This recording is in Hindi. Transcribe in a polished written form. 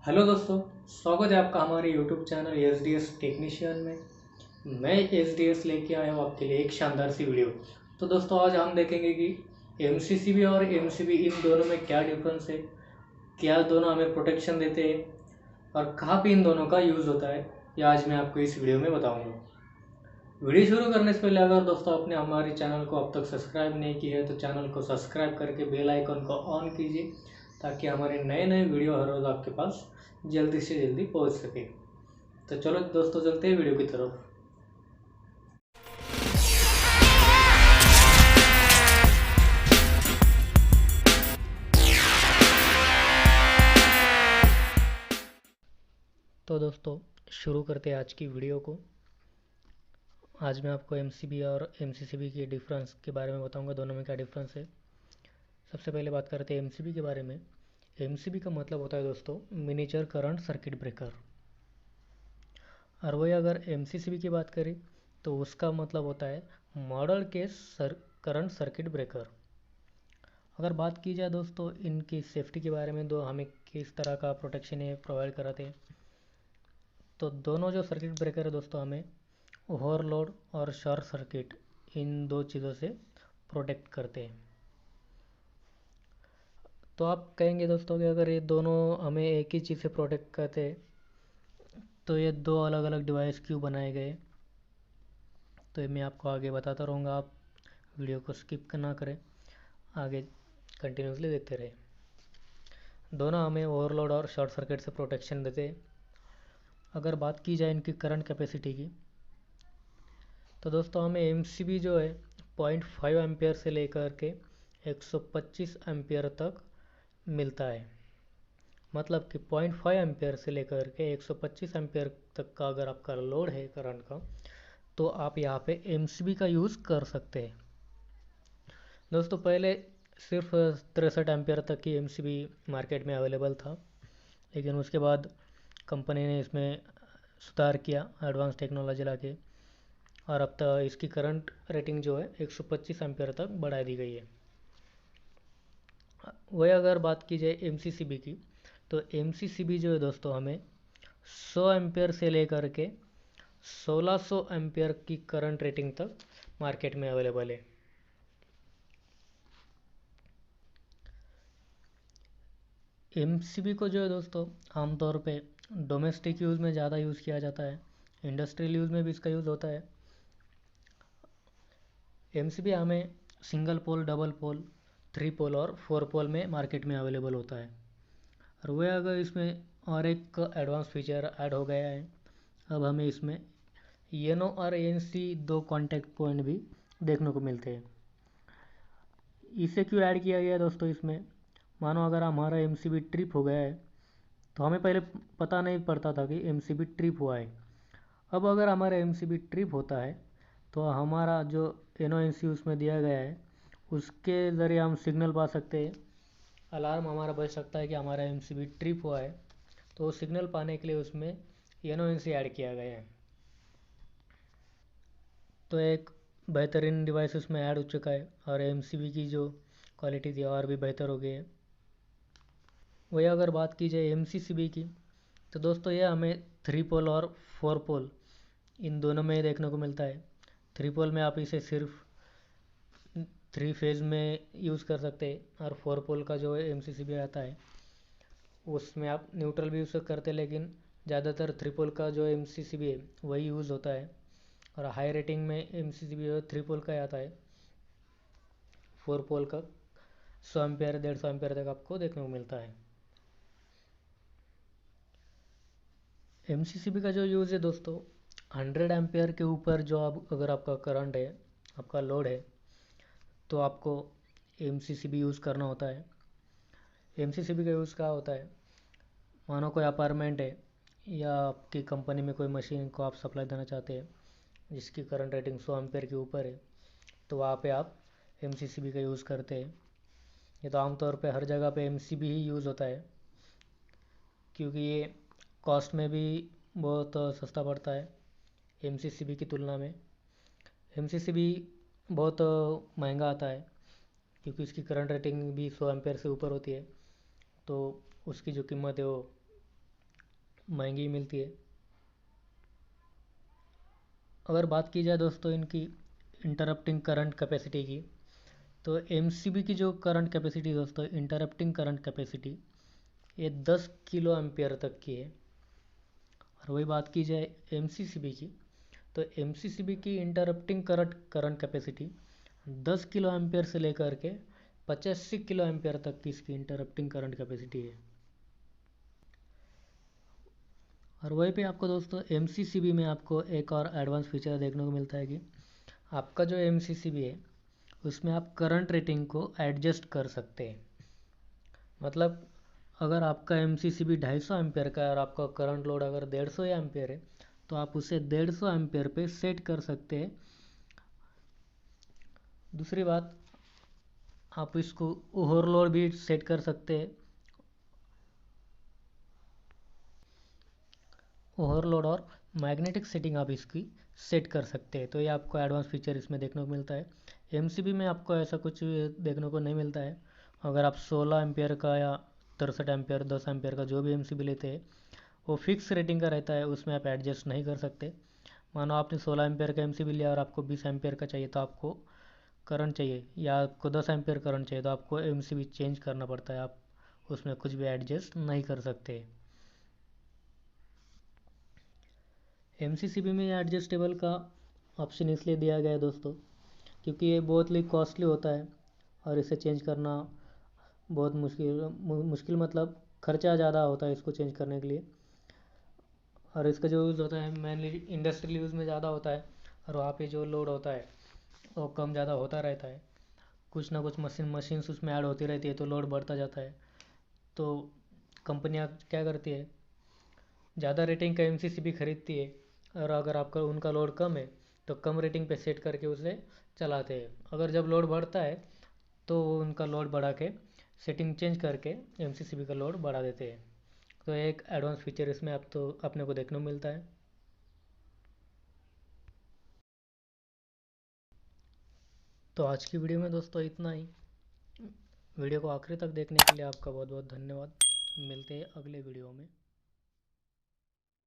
हेलो दोस्तों, स्वागत है आपका हमारे YouTube channel H D S technician में। मैं एच डी एस लेके आया हूँ आपके लिए एक शानदार सी वीडियो। तो दोस्तों आज हम देखेंगे कि एम सी सी बी और एम सी बी इन दोनों में क्या डिफरेंस है, क्या दोनों हमें प्रोटेक्शन देते हैं और कहाँ पे इन दोनों का यूज़ होता है, ये आज मैं आपको इस वीडियो में बताऊँगा। वीडियो शुरू करने से पहले अगर दोस्तों आपने हमारे चैनल को अब तक सब्सक्राइब नहीं किया है तो चैनल को सब्सक्राइब करके बेल आइकन को ऑन कीजिए ताकि हमारे नए नए वीडियो हर रोज़ आपके पास जल्दी से जल्दी पहुंच सके। तो चलो दोस्तों चलते हैं वीडियो की तरफ। तो दोस्तों शुरू करते हैं आज की वीडियो को। आज मैं आपको एमसीबी और एमसीसीबी के डिफरेंस के बारे में बताऊंगा, दोनों में क्या डिफरेंस है। सबसे पहले बात करते हैं एमसीबी के बारे में। एमसीबी का मतलब होता है दोस्तों मिनिएचर करंट सर्किट ब्रेकर, और वही अगर एमसीसीबी की बात करें तो उसका मतलब होता है model case current circuit breaker. अगर बात की जाए दोस्तों इनकी सेफ्टी के बारे में, दो हमें किस तरह का प्रोटेक्शन ये प्रोवाइड कराते हैं, तो दोनों जो सर्किट ब्रेकर है दोस्तों हमें ओवरलोड और शॉर्ट सर्किट इन दो चीज़ों से प्रोटेक्ट करते हैं। तो आप कहेंगे दोस्तों कि अगर ये दोनों हमें एक ही चीज़ से प्रोटेक्ट करते हैं तो ये दो अलग अलग डिवाइस क्यों बनाए गए, तो ये मैं आपको आगे बताता रहूँगा। आप वीडियो को स्किप ना करें, आगे कंटिन्यूसली देखते रहें। दोनों हमें ओवरलोड और शॉर्ट सर्किट से प्रोटेक्शन देते हैं। अगर बात की जाए इनकी करंट कैपेसिटी की, तो दोस्तों हमें एमसीबी जो है 0.5 एम्पियर से लेकर के 125 एम्पियर तक मिलता है। मतलब कि 0.5 एम्पियर से लेकर के 125 एम्पियर तक का अगर आपका लोड है करंट का, तो आप यहाँ पे एमसीबी का यूज़ कर सकते हैं। दोस्तों पहले सिर्फ 63 एम्पियर तक की एमसीबी मार्केट में अवेलेबल था, लेकिन उसके बाद कंपनी ने इसमें सुधार किया एडवांस टेक्नोलॉजी लाके, और अब तक इसकी करंट रेटिंग जो है 125 एम्पियर तक बढ़ा दी गई है। वही अगर बात की जाए एमसीसीबी की, तो एमसीसीबी जो है दोस्तों हमें 100 एम्पियर से लेकर के 1600 एम्पियर की करंट रेटिंग तक मार्केट में अवेलेबल है। एमसीबी को जो है दोस्तों आमतौर पे डोमेस्टिक यूज़ में ज़्यादा यूज़ किया जाता है, इंडस्ट्रियल यूज़ में भी इसका यूज़ होता है। एमसीबी हमें सिंगल पोल, डबल पोल, 3 पोल और 4 पोल में मार्केट में अवेलेबल होता है। और वह अगर इसमें और एक एडवांस फीचर ऐड हो गया है, अब हमें इसमें एनो और एनसी दो कॉन्टैक्ट पॉइंट भी देखने को मिलते हैं। इसे क्यों ऐड किया गया है दोस्तों इसमें, मानो अगर हमारा एमसीबी ट्रिप हो गया है तो हमें पहले पता नहीं पड़ता था कि एमसीबी ट्रिप हुआ है। अब अगर हमारा एमसीबी ट्रिप होता है तो हमारा जो एनो एनसी उसमें दिया गया है उसके ज़रिए हम सिग्नल पा सकते हैं, अलार्म हमारा बज सकता है कि हमारा एमसीबी ट्रिप हुआ है। तो सिग्नल पाने के लिए उसमें एनो एनसी ऐड किया गया है। तो एक बेहतरीन डिवाइस उसमें ऐड हो चुका है और एमसीबी की जो क्वालिटी थी और भी बेहतर हो गई है। वही अगर बात की जाए एमसीसीबी की, तो दोस्तों ये हमें 3 पोल और 4 पोल इन दोनों में देखने को मिलता है। 3 पोल में आप इसे सिर्फ 3 फेज़ में यूज़ कर सकते हैं, और 4 पोल का जो एमसीसीबी आता है उसमें आप न्यूट्रल भी यूज़ करते हैं, लेकिन ज़्यादातर 3 पोल का जो एमसीसीबी है वही यूज़ होता है। और हाई रेटिंग में एमसीसीबी 3 पोल का ही आता है। 4 पोल का 100 एम्पियर 150 एम्पियर तक आपको देखने को मिलता है। एमसीसीबी का जो यूज़ है दोस्तों 100 एम्पियर के ऊपर जो आप अगर आपका करंट है, आपका लोड है, तो आपको एमसीसीबी यूज़ करना होता है। एमसीसीबी का यूज़ क्या होता है, मानो कोई अपार्टमेंट है या आपकी कंपनी में कोई मशीन को आप सप्लाई देना चाहते हैं जिसकी करंट रेटिंग 100 एम्पियर के ऊपर है, तो वहाँ पे आप एमसीसीबी का यूज़ करते हैं। ये तो आमतौर पे हर जगह पे एमसीबी ही यूज़ होता है, क्योंकि ये कॉस्ट में भी बहुत सस्ता पड़ता है एमसीसीबी की तुलना में। एमसीसीबी बहुत महंगा आता है क्योंकि इसकी करंट रेटिंग भी 100 एम्पेयर से ऊपर होती है, तो उसकी जो कीमत है वो महंगी मिलती है। अगर बात की जाए दोस्तों इनकी इंटरप्टिंग करंट कैपेसिटी की, तो एमसीबी की जो करंट कैपेसिटी दोस्तों, इंटरप्टिंग करंट कैपेसिटी, ये 10 किलो एम्पियर तक की है। और वही बात की जाए एमसीसीबी की, तो एमसीसीबी की interrupting current capacity 10 kilo ampere से लेकर के 85 किलो एम्पियर तक की इसकी इंटरप्टिंग करंट कैपेसिटी है। और वहीं पे आपको दोस्तों एमसीसीबी में आपको एक और एडवांस फीचर देखने को मिलता है कि आपका जो एमसीसीबी है उसमें आप करंट रेटिंग को एडजस्ट कर सकते हैं। मतलब अगर आपका एमसीसीबी 250 एम्पियर का है और आपका करंट लोड अगर 150 एम्पियर है, तो आप उसे 150 एम्पियर पे सेट कर सकते हैं। दूसरी बात, आप इसको ओवरलोड भी सेट कर सकते हैं। ओवरलोड और मैग्नेटिक सेटिंग आप इसकी सेट कर सकते हैं। तो ये आपको एडवांस फीचर इसमें देखने को मिलता है। एमसीबी में आपको ऐसा कुछ देखने को नहीं मिलता है। अगर आप 16 एम्पियर का या 63 एम्पियर 10 एम्पियर का जो भी एमसीबी लेते हैं, वो फिक्स रेटिंग का रहता है, उसमें आप एडजस्ट नहीं कर सकते। मानो आपने 16 एम्पियर का एमसीबी लिया और आपको 20 एम्पियर का चाहिए, तो आपको करंट चाहिए या आपको 10 एम्पियर करंट चाहिए, तो आपको एमसीबी चेंज करना पड़ता है। आप उसमें कुछ भी एडजस्ट नहीं कर सकते। एमसीसीबी में एडजस्टेबल का ऑप्शन इसलिए दिया गया है दोस्तों, क्योंकि ये बहुत ही कॉस्टली होता है और इसे चेंज करना बहुत मुश्किल मतलब खर्चा ज़्यादा होता है इसको चेंज करने के लिए। और इसका जो यूज़ होता है मेनली इंडस्ट्रियल यूज़ में ज़्यादा होता है, और वहाँ पे जो लोड होता है वो कम ज़्यादा होता रहता है। कुछ ना कुछ मशीन्स उसमें ऐड होती रहती है, तो लोड बढ़ता जाता है। तो कंपनियाँ क्या करती है, ज़्यादा रेटिंग का एमसीसीबी खरीदती है, और अगर आपका उनका लोड कम है तो कम रेटिंग पे सेट करके उसे चलाते हैं। अगर जब लोड बढ़ता है तो वो उनका लोड बढ़ा के सेटिंग चेंज करके एमसीसीबी का लोड बढ़ा देते हैं। तो एक एडवांस फीचर इसमें आप तो अपने को देखने को मिलता है। तो आज की वीडियो में दोस्तों इतना ही। वीडियो को आखिरी तक देखने के लिए आपका बहुत बहुत धन्यवाद। मिलते हैं अगले वीडियो में।